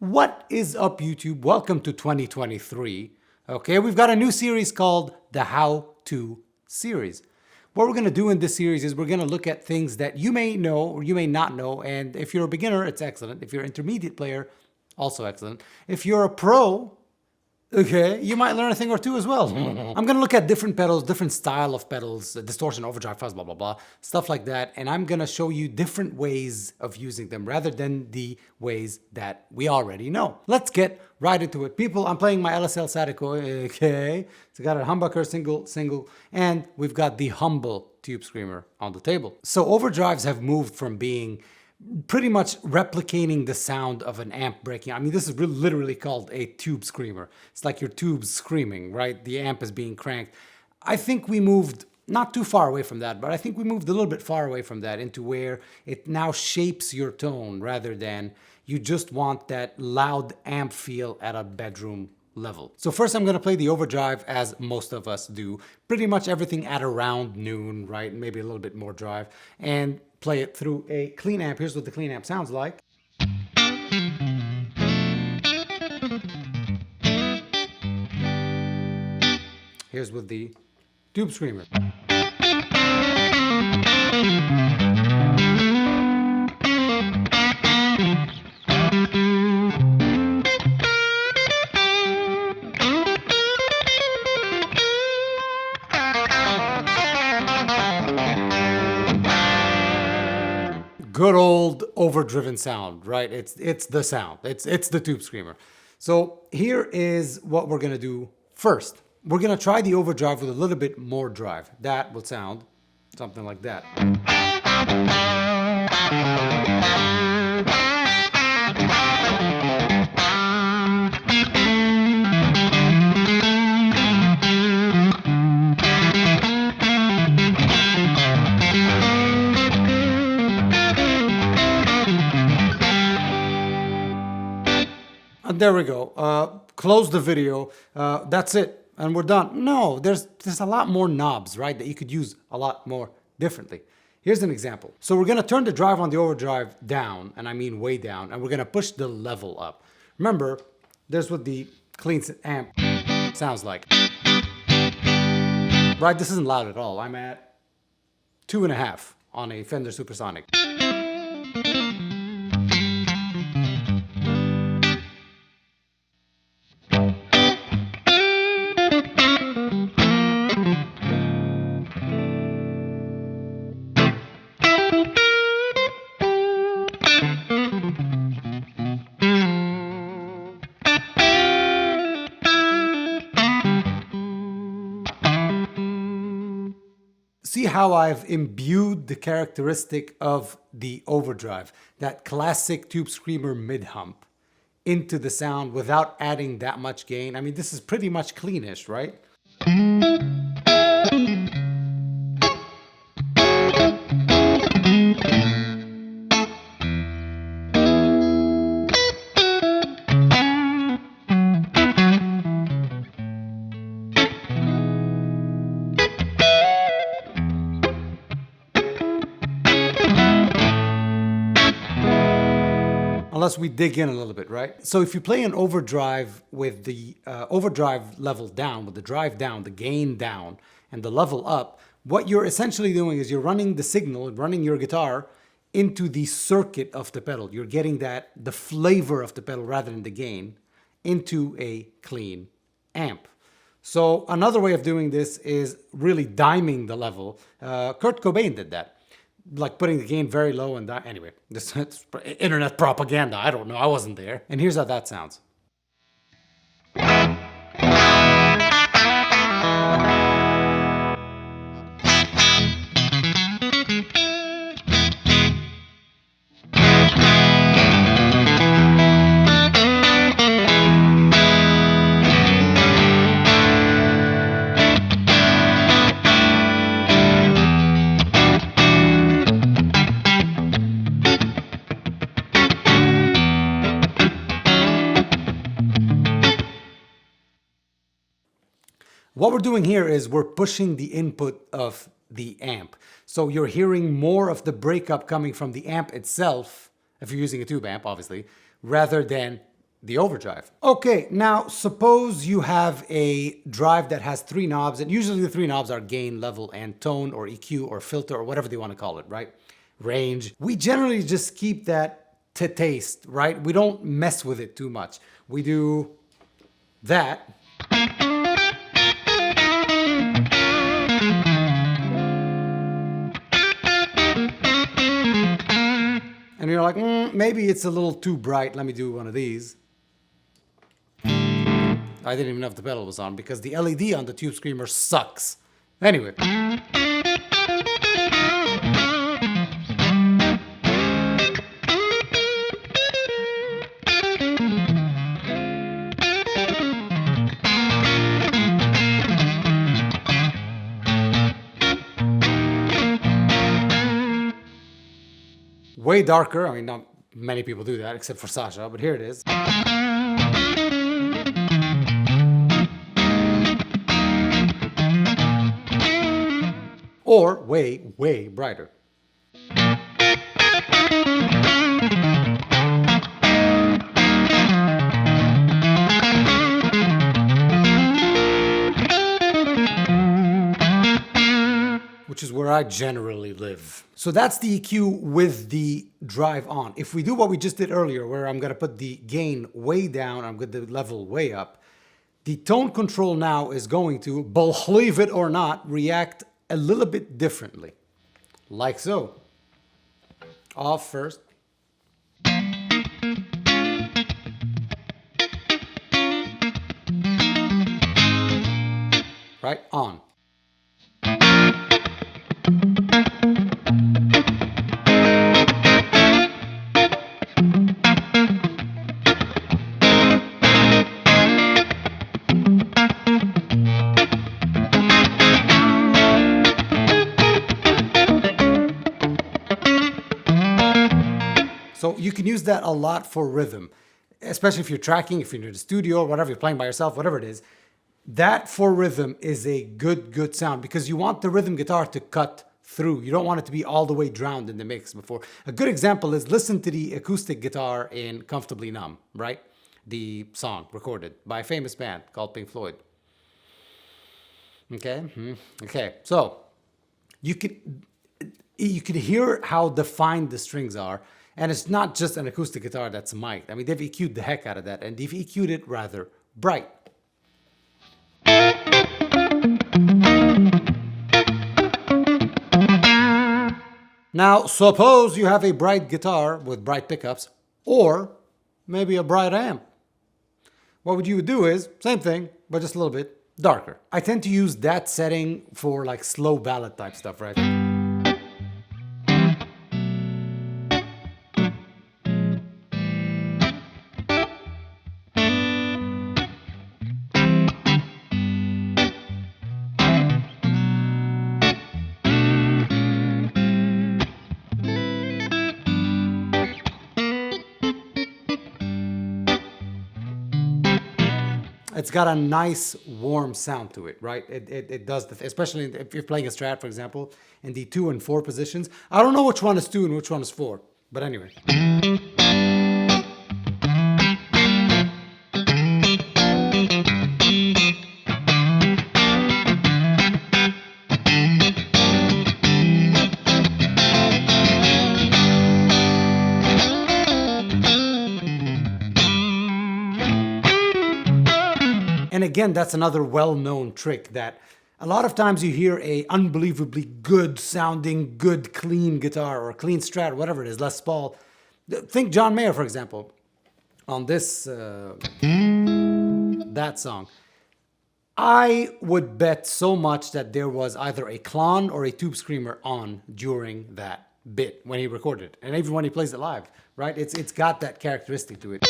What is up, YouTube? Welcome to 2023. Okay, we've got a new series called the How To series. What we're going to do in this series is we're going to look at things that you may know or you may not know. And if you're a beginner, it's excellent. If you're an intermediate player, also excellent. If you're a pro, okay, you might learn a thing or two as well. I'm going to look at different pedals, different style of pedals, distortion, overdrive, fuzz, blah, blah, blah, stuff like that. And I'm going to show you different ways of using them rather than the ways that we already know. Let's get right into it. People, I'm playing my LSL Saticoy, okay? So I got a humbucker, single, and we've got the humble tube screamer on the table. So overdrives have moved from being pretty much replicating the sound of an amp breaking. I mean, this is literally called a tube screamer. It's like your tube's screaming, right? The amp is being cranked. I think we moved not too far away from that, but I think we moved a little bit far away from that into where it now shapes your tone rather than you just want that loud amp feel at a bedroom level. So first I'm going to play the overdrive as most of us do. Pretty much everything at around noon, right? Maybe a little bit more drive. And play it through a clean amp. Here's what the clean amp sounds like. Here's with the tube screamer. Good old overdriven sound, right? It's the sound. It's the tube screamer. So here is what we're gonna do first. We're gonna try the overdrive with a little bit more drive. That will sound something like that. There we go. Close the video. That's it. And we're done. No, there's a lot more knobs, right? That you could use a lot more differently. Here's an example. So we're going to turn the drive on the overdrive down, and I mean way down, and we're going to push the level up. Remember, there's what the clean amp sounds like. Right? This isn't loud at all. I'm at 2.5 on a Fender Supersonic. See how I've imbued the characteristic of the overdrive, that classic tube screamer mid-hump, into the sound without adding that much gain. I mean, this is pretty much cleanish, right? Unless we dig in a little bit, right? So if you play an overdrive with the overdrive level down, with the drive down, the gain down, and the level up, what you're essentially doing is you're running the signal, running your guitar into the circuit of the pedal. You're getting the flavor of the pedal rather than the gain into a clean amp. So another way of doing this is really diming the level. Kurt Cobain did that. Like putting the gain very low and that. Anyway, this is internet propaganda. I don't know. I wasn't there. And here's how that sounds. What we're doing here is we're pushing the input of the amp. So you're hearing more of the breakup coming from the amp itself, if you're using a tube amp, obviously, rather than the overdrive. Okay, now suppose you have a drive that has 3 knobs, and usually the 3 knobs are gain, level, and tone, or EQ, or filter, or whatever they want to call it, right? Range. We generally just keep that to taste, right? We don't mess with it too much. We do that. And you're like, maybe it's a little too bright. Let me do one of these. I didn't even know if the pedal was on because the LED on the Tube Screamer sucks. Anyway. Way darker. I mean, not many people do that except for Sasha, but here it is. Or way, way brighter. Which is where I generally live. So that's the EQ with the drive on. If we do what we just did earlier, where I'm gonna put the gain way down, I'm gonna the level way up, the tone control now is going to, believe it or not, react a little bit differently. Like so. Off first. Right, on. So you can use that a lot for rhythm, especially if you're tracking, if you're in the studio, or whatever, you're playing by yourself, whatever it is. That for rhythm is a good sound because you want the rhythm guitar to cut through. You don't want it to be all the way drowned in the mix before. A good example is listen to the acoustic guitar in Comfortably Numb, right? The song recorded by a famous band called Pink Floyd. Okay, okay. So you can hear how defined the strings are. And it's not just an acoustic guitar that's mic'd. I mean, they've EQ'd the heck out of that, and they've EQ'd it rather bright. Now, suppose you have a bright guitar with bright pickups, or maybe a bright amp. What you would do is, same thing, but just a little bit darker. I tend to use that setting for like slow ballad type stuff, right? It's got a nice warm sound to it, right? It does, especially if you're playing a Strat, for example, in the 2 and 4 positions. I don't know which one is 2 and which one is 4, but anyway. And again, that's another well-known trick that a lot of times you hear a unbelievably good sounding, good clean guitar or clean Strat, whatever it is, Les Paul. Think John Mayer, for example, on this, that song. I would bet so much that there was either a Klon or a Tube Screamer on during that bit when he recorded it. And even when he plays it live, right? It's got that characteristic to it.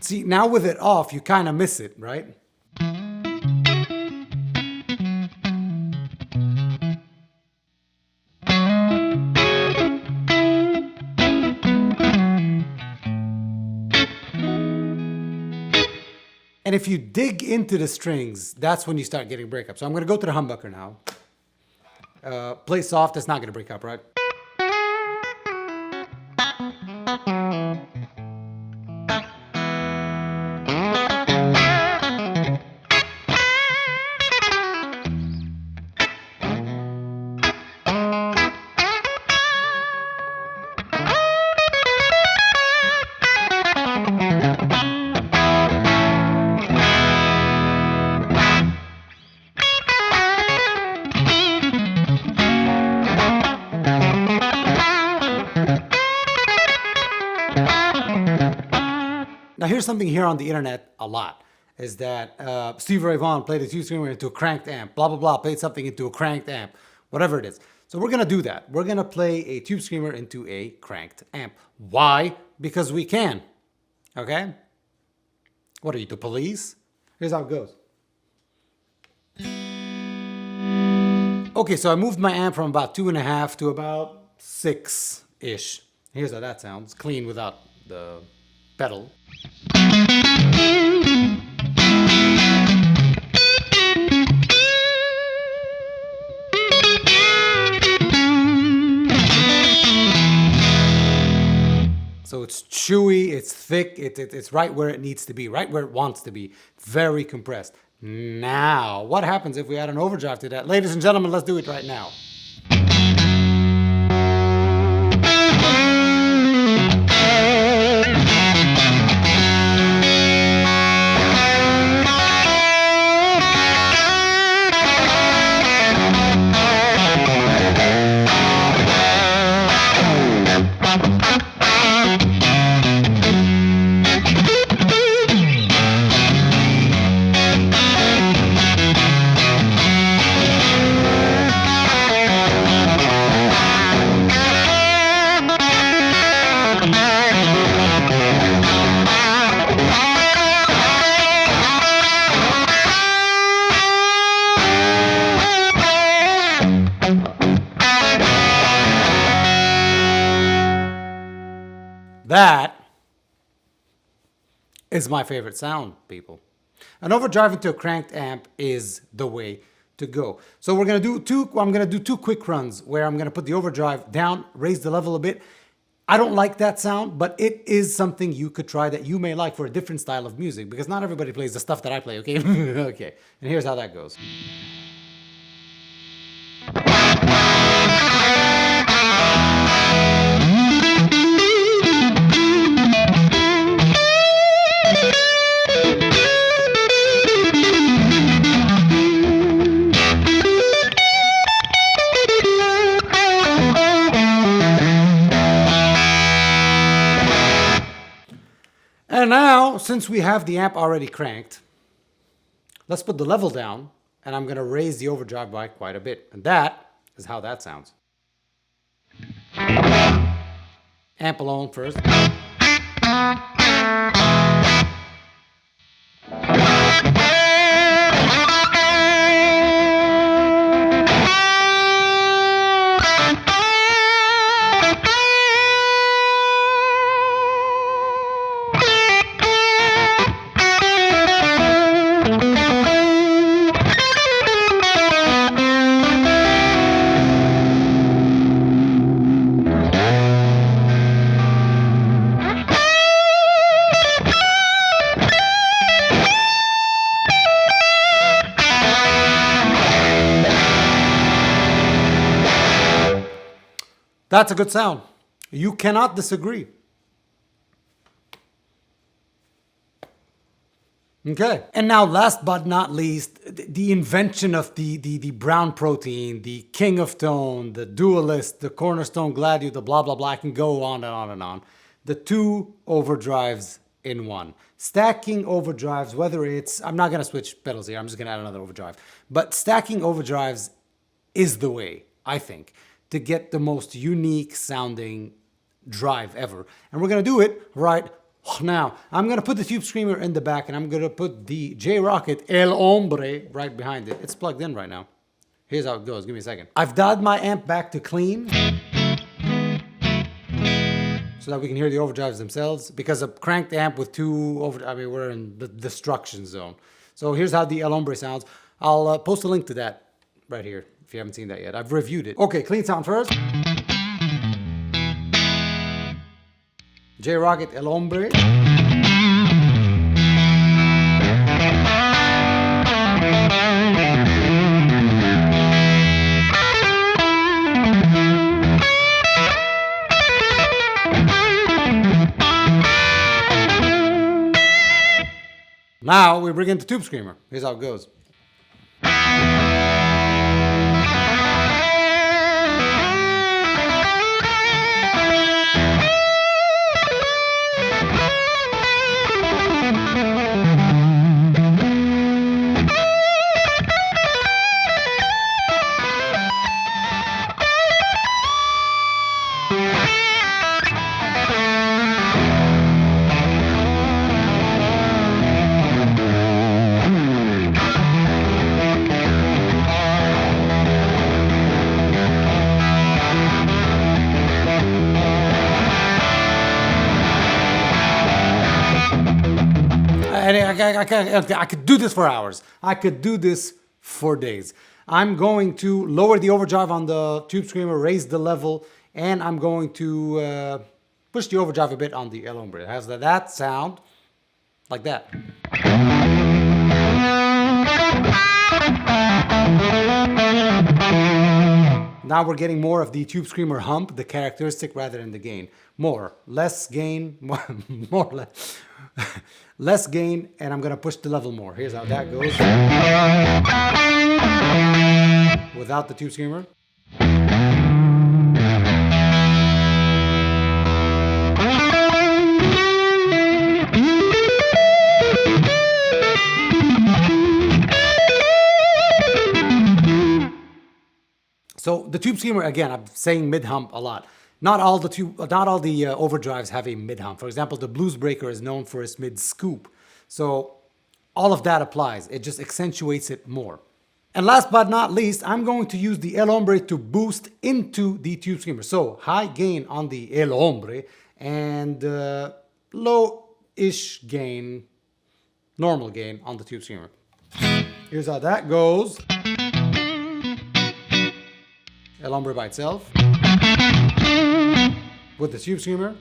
See, now with it off, you kind of miss it, right? And if you dig into the strings, that's when you start getting breakup. So I'm gonna go to the humbucker now. Play soft, it's not gonna break up, right? Now here's something here on the internet a lot, is that Steve Ray Vaughan played a tube screamer into a cranked amp, blah, blah, blah, played something into a cranked amp, whatever it is. So we're gonna do that. We're gonna play a tube screamer into a cranked amp. Why? Because we can, okay? What are you, the police? Here's how it goes. Okay, so I moved my amp from about 2.5 to about 6-ish. Here's how that sounds, clean without the pedal. So it's chewy, it's thick, it's right where it needs to be, right where it wants to be, very compressed. Now, what happens if we add an overdrive to that? Ladies and gentlemen, let's do it right now. That is my favorite sound, people. An overdrive into a cranked amp is the way to go. So we're gonna do I'm gonna do two quick runs where I'm gonna put the overdrive down, raise the level a bit. I don't like that sound, but it is something you could try that you may like for a different style of music, because not everybody plays the stuff that I play, okay? Okay, and here's how that goes. And now, since we have the amp already cranked, let's put the level down, and I'm gonna raise the overdrive by quite a bit. And that is how that sounds. Amp alone first. That's a good sound. You cannot disagree. Okay. And now, last but not least, the invention of the brown protein, the king of tone, the dualist, the cornerstone gladiator, the blah, blah, blah. I can go on and on and on. The two overdrives in one. Stacking overdrives, whether it's, I'm not going to switch pedals here. I'm just going to add another overdrive. But stacking overdrives is the way, I think, to get the most unique sounding drive ever. And we're gonna do it right now. I'm gonna put the Tube Screamer in the back, and I'm gonna put the J-Rocket El Hombre right behind it. It's plugged in right now. Here's how it goes, give me a second. I've dialed my amp back to clean. so that we can hear the overdrives themselves, because a cranked amp with two we're in the destruction zone. So here's how the El Hombre sounds. I'll post a link to that right here if you haven't seen that yet. I've reviewed it. Okay, clean sound first. J-Rocket El Hombre. Now we bring in the Tube Screamer. Here's how it goes. And I could do this for hours. I could do this for days. I'm going to lower the overdrive on the Tube Screamer, raise the level, and I'm going to push the overdrive a bit on the El Hombre. It has that sound like that. Now we're getting more of the Tube Screamer hump, the characteristic, rather than the gain. Less gain, less gain, and I'm gonna push the level more. Here's how that goes. Without the Tube Screamer. So the Tube Screamer, again, I'm saying mid-hump a lot. Not all the overdrives have a mid-hump. For example, the Blues Breaker is known for its mid-scoop. So all of that applies. It just accentuates it more. And last but not least, I'm going to use the El Hombre to boost into the Tube Screamer. So high gain on the El Hombre and low-ish gain, normal gain on the Tube Screamer. Here's how that goes. El Hombre by itself. With the Tube Screamer.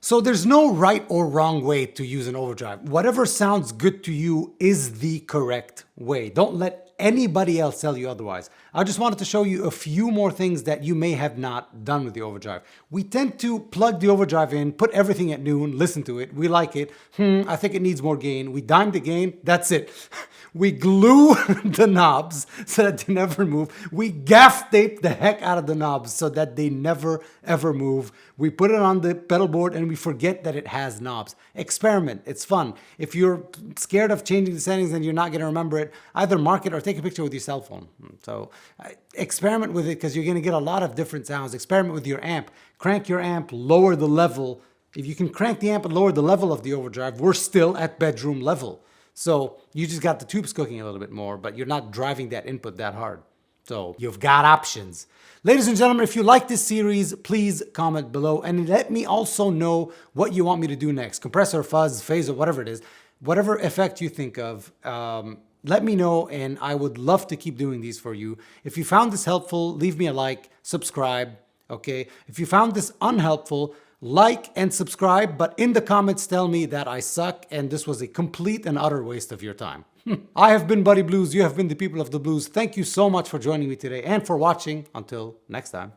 So there's no right or wrong way to use an overdrive. Whatever sounds good to you is the correct way. Don't let anybody else tell you otherwise. I just wanted to show you a few more things that you may have not done with the overdrive. We tend to plug the overdrive in, put everything at noon, listen to it. We like it. I think it needs more gain. We dime the gain. That's it. We glue the knobs so that they never move. We gaff tape the heck out of the knobs so that they never ever move. We put it on the pedal board and we forget that it has knobs. Experiment. It's fun. If you're scared of changing the settings and you're not going to remember it, either mark it or take a picture with your cell phone. So experiment with it because you're going to get a lot of different sounds. Experiment with your amp. Crank your amp, lower the level. If you can crank the amp and lower the level of the overdrive, we're still at bedroom level. So you just got the tubes cooking a little bit more, but you're not driving that input that hard. So you've got options. Ladies and gentlemen, if you like this series, please comment below and let me also know what you want me to do next. Compressor, fuzz, phaser, whatever it is, whatever effect you think of, let me know and I would love to keep doing these for you. If you found this helpful, leave me a like, subscribe, okay? If you found this unhelpful, like and subscribe, but in the comments tell me that I suck and this was a complete and utter waste of your time. I have been Buddy Blues. You have been the people of the blues. Thank you so much for joining me today and for watching. Until next time.